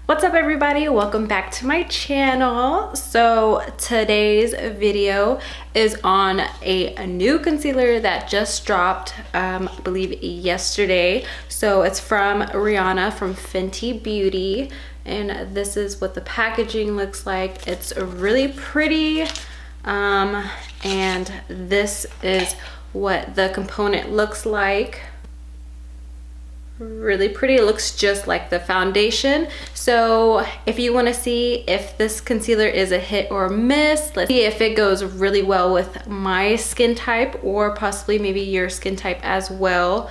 What's up everybody? Welcome back to my channel. So today's video is on a new concealer that just dropped, I believe yesterday. So it's from Rihanna from Fenty Beauty, and this is what the packaging looks like. It's really pretty, and this is what the component looks like. Really pretty. It looks just like the foundation. So if you want to see if this concealer is a hit or miss, let's see if it goes really well with my skin type or possibly maybe your skin type as well.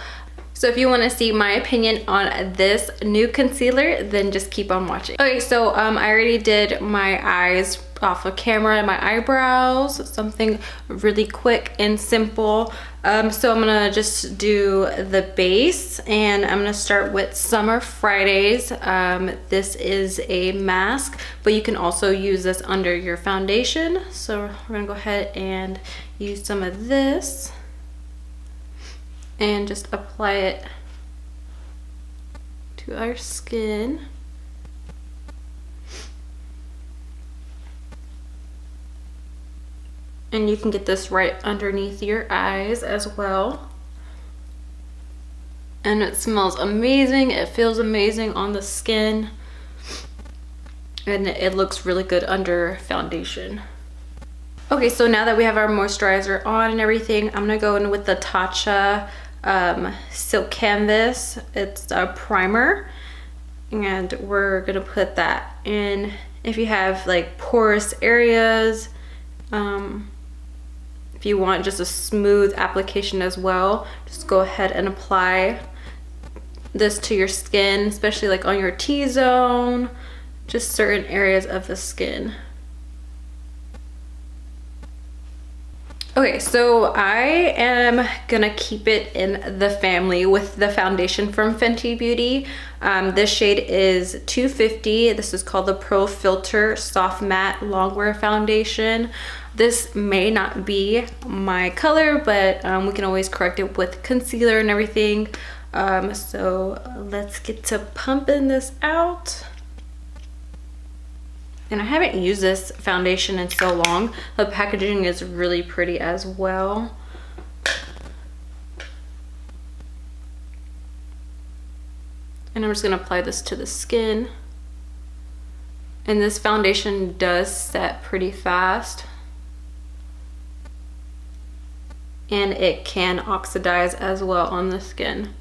So if you want to see my opinion on this new concealer, then just keep on watching. Okay, so I already did my eyes off of camera and my eyebrows, something really quick and simple. So I'm gonna just do the base, and I'm gonna start with Summer Fridays. This is a mask, but you can also use this under your foundation. So we're gonna go ahead and use some of this and just apply it to our skin. And you can get this right underneath your eyes as well. And it smells amazing. It feels amazing on the skin. And it looks really good under foundation. Okay, so now that we have our moisturizer on and everything, I'm gonna go in with the Tatcha Silk Canvas. It's a primer. And we're gonna put that in. If you have like porous areas, if you want just a smooth application as well, just go ahead and apply this to your skin, especially like on your T-zone, just certain areas of the skin. Okay, so I am gonna keep it in the family with the foundation from Fenty Beauty. This shade is 250. This is called the ProFilt'R Soft Matte Longwear Foundation. This may not be my color, but we can always correct it with concealer and everything. So let's get to pumping this out. And I haven't used this foundation in so long. The packaging is really pretty as well. And I'm just gonna apply this to the skin. And this foundation does set pretty fast. And it can oxidize as well on the skin.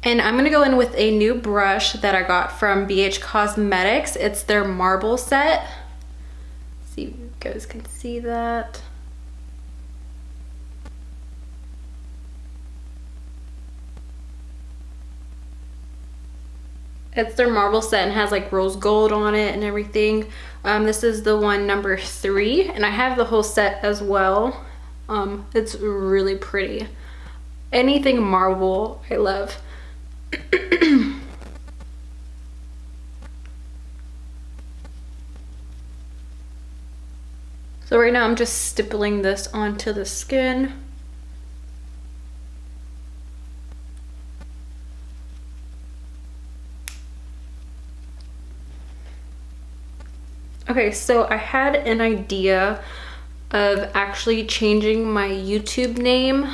And I'm gonna go in with a new brush that I got from BH Cosmetics. It's their marble set. See if you guys can see that. It's their marble set and has like rose gold on it and everything. This is the one number 3, and I have the whole set as well. It's really pretty. Anything marble, I love. So right now I'm just stippling this onto the skin. Okay, so I had an idea of actually changing my YouTube name.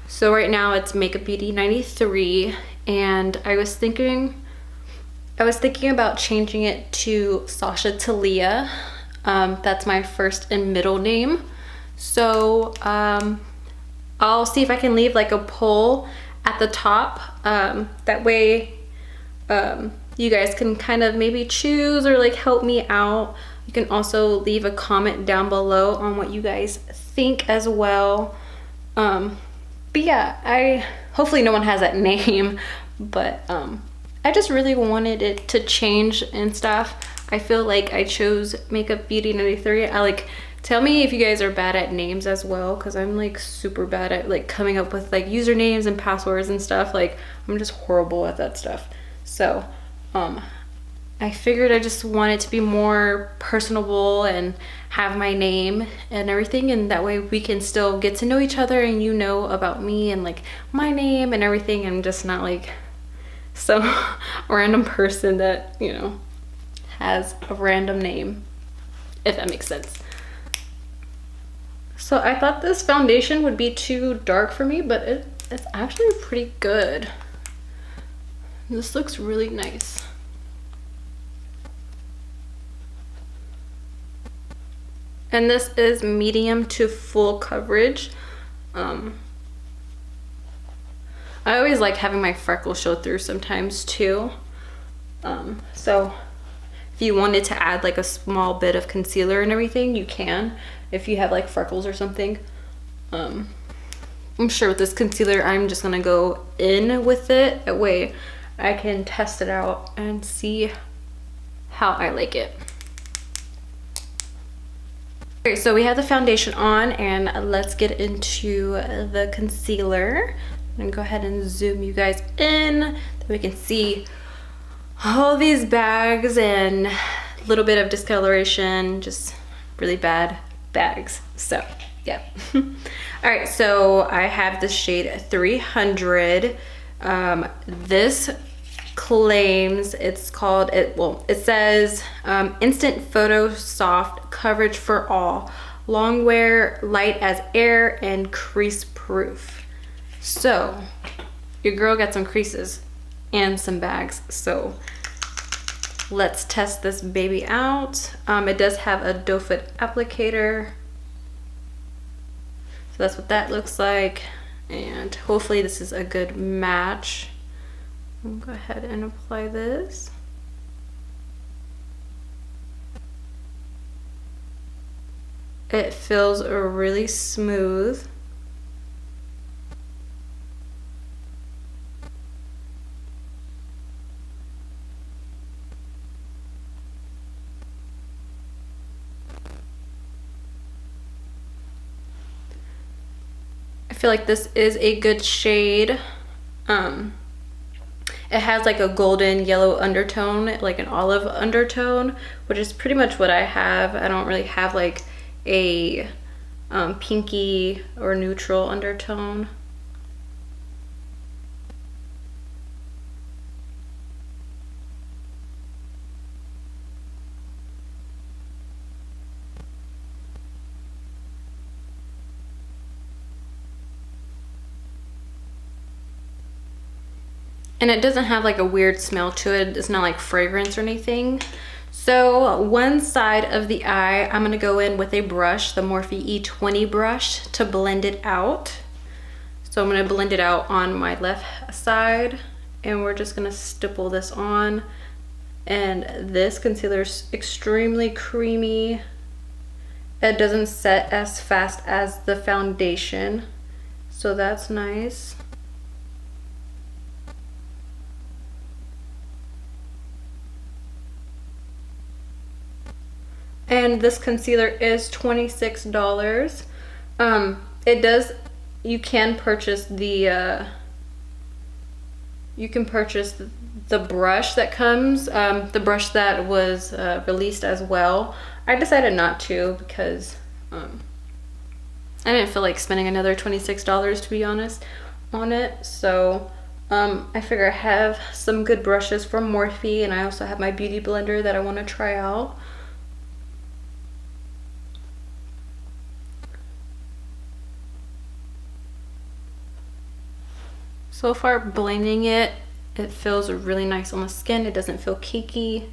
So right now it's Makeup Beauty 93, and I was thinking about changing it to Sasha Thalia. That's my first and middle name. So I'll see if I can leave like a poll at the top. That way you guys can kind of maybe choose or like help me out. You can also leave a comment down below on what you guys think as well. But yeah, hopefully no one has that name, but I just really wanted it to change and stuff. I feel like I chose Makeup Beauty 93. Tell me if you guys are bad at names as well, because I'm like super bad at like coming up with like usernames and passwords and stuff. Like I'm just horrible at that stuff. So I figured I just wanted to be more personable and have my name and everything, and that way we can still get to know each other and you know about me and like my name and everything. I'm just not like some random person that, you know, has a random name, if that makes sense. So I thought this foundation would be too dark for me, but it's actually pretty good. This looks really nice. And this is medium to full coverage. I always like having my freckles show through sometimes too. So if you wanted to add like a small bit of concealer and everything, you can, if you have like freckles or something. I'm sure with this concealer, I'm just gonna go in with it. That way I can test it out and see how I like it. Okay, so we have the foundation on, and let's get into the concealer. I'm gonna go ahead and zoom you guys in so we can see all these bags and a little bit of discoloration, just really bad bags. So yeah. All right, so I have the shade 300. This claims it's called it says instant photo soft coverage for all, long wear, light as air, and crease proof. So your girl got some creases and some bags, so let's test this baby out. It does have a doe foot applicator, so that's what that looks like, and hopefully this is a good match. I'll go ahead and apply this. It feels really smooth. I feel like this is a good shade. It has like a golden yellow undertone, like an olive undertone, which is pretty much what I have. I don't really have like a pinky or neutral undertone. And it doesn't have like a weird smell to it. It's not like fragrance or anything. So one side of the eye, I'm gonna go in with a brush, the Morphe E20 brush, to blend it out. So I'm gonna blend it out on my left side, and we're just gonna stipple this on. And this concealer is extremely creamy. It doesn't set as fast as the foundation, so that's nice. And this concealer is $26. It does, you can purchase the brush that comes, the brush that was released as well. I decided not to because I didn't feel like spending another $26, to be honest, on it. So I figure I have some good brushes from Morphe, and I also have my beauty blender that I want to try out. So far, blending it, it feels really nice on the skin. It doesn't feel cakey.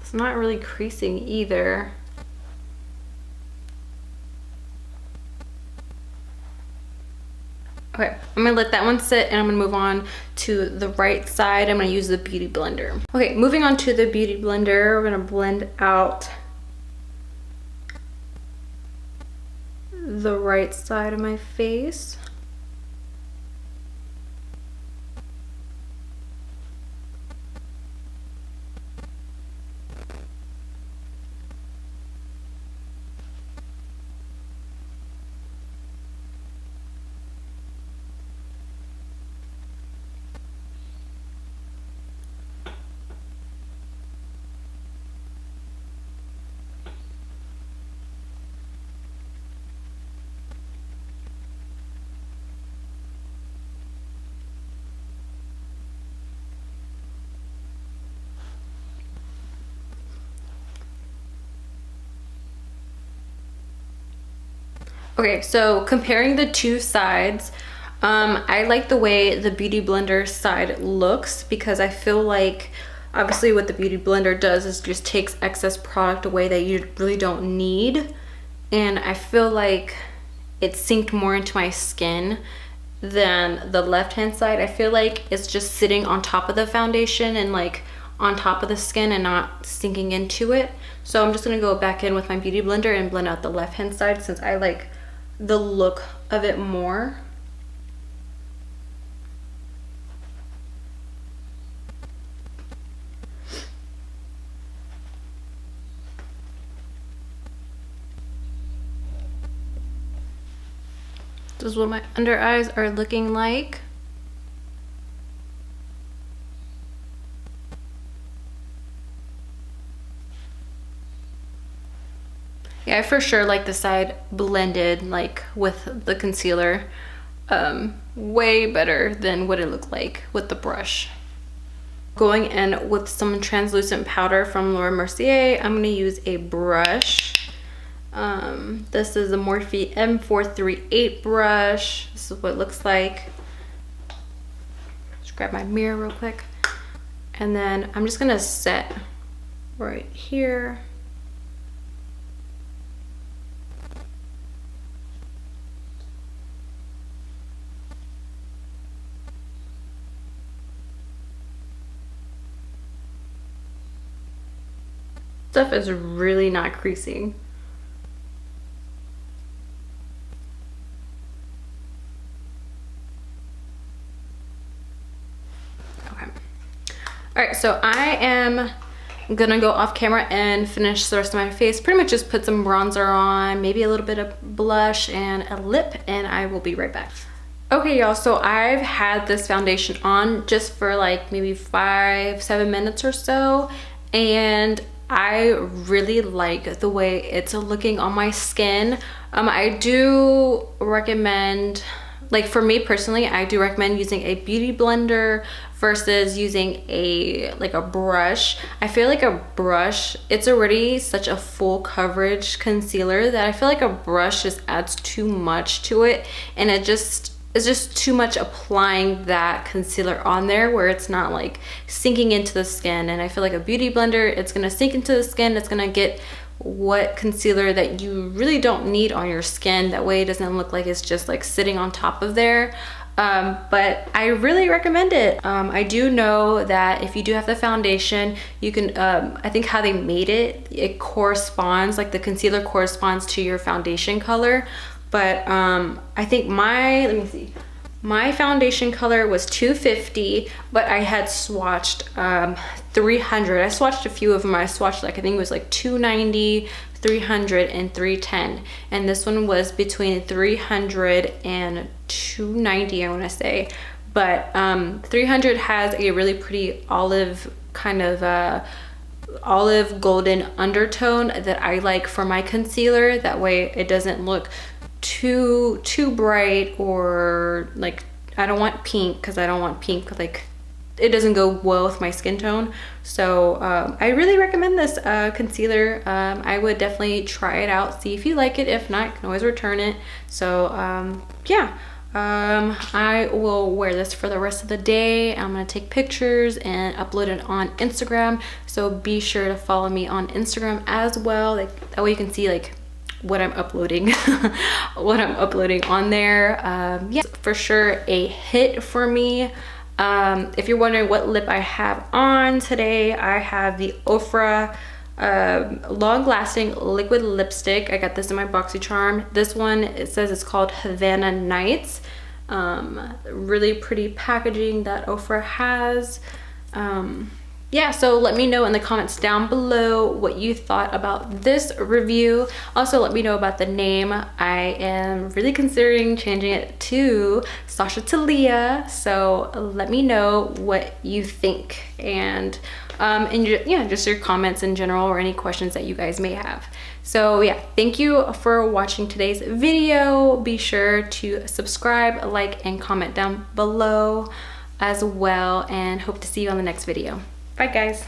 It's not really creasing either. Okay, I'm gonna let that one sit, and I'm gonna move on to the right side. I'm gonna use the beauty blender. Okay, moving on to the beauty blender, we're gonna blend out the right side of my face. Okay, so comparing the two sides, I like the way the Beauty Blender side looks because I feel like obviously what the Beauty Blender does is just takes excess product away that you really don't need. And I feel like it synced more into my skin than the left-hand side. I feel like it's just sitting on top of the foundation and like on top of the skin and not sinking into it. So I'm just gonna go back in with my Beauty Blender and blend out the left-hand side since I like the look of it more. This is what my under eyes are looking like. Yeah, I for sure like the side blended like with the concealer way better than what it looked like with the brush. Going in with some translucent powder from Laura Mercier, I'm gonna use a brush. This is a Morphe M438 brush. This is what it looks like. Just grab my mirror real quick. And then I'm just gonna set right here. Stuff is really not creasing. Okay. All right, so I am gonna go off camera and finish the rest of my face. Pretty much just put some bronzer on, maybe a little bit of blush and a lip, and I will be right back. Okay, y'all, so I've had this foundation on just for like maybe 5-7 minutes or so, and I really like the way it's looking on my skin. I do recommend, like for me personally, I do recommend using a beauty blender versus using a brush. I feel like a brush, it's already such a full coverage concealer that I feel like a brush just adds too much to it, and it's just too much applying that concealer on there where it's not like sinking into the skin. And I feel like a beauty blender, it's gonna sink into the skin, it's gonna get what concealer that you really don't need on your skin. That way it doesn't look like it's just like sitting on top of there. But I really recommend it. I do know that if you do have the foundation, you can, I think how they made it, it corresponds, like the concealer corresponds to your foundation color. But I think let me see, my foundation color was 250, but I had swatched 300. I swatched a few of them. I swatched like, I think it was like 290, 300, and 310. And this one was between 300 and 290, I want to say. But 300 has a really pretty olive kind of olive golden undertone that I like for my concealer. That way it doesn't look too bright, or like I don't want pink because I don't want pink, like it doesn't go well with my skin tone. So I really recommend this concealer. I would definitely try it out, see if you like it. If not, you can always return it. So yeah, I will wear this for the rest of the day. I'm gonna take pictures and upload it on Instagram, so be sure to follow me on Instagram as well. Like that way you can see like what I'm uploading what I'm uploading on there. Yeah, for sure a hit for me. If you're wondering what lip I have on today, I have the Ofra long lasting liquid lipstick. I got this in my BoxyCharm. This one, it says it's called Havana Nights. Really pretty packaging that Ofra has. Yeah, so let me know in the comments down below what you thought about this review. Also, let me know about the name. I am really considering changing it to Sasha Thalia, so let me know what you think, and yeah, just your comments in general or any questions that you guys may have. So yeah, thank you for watching today's video. Be sure to subscribe, like, and comment down below as well, and hope to see you on the next video. Bye guys.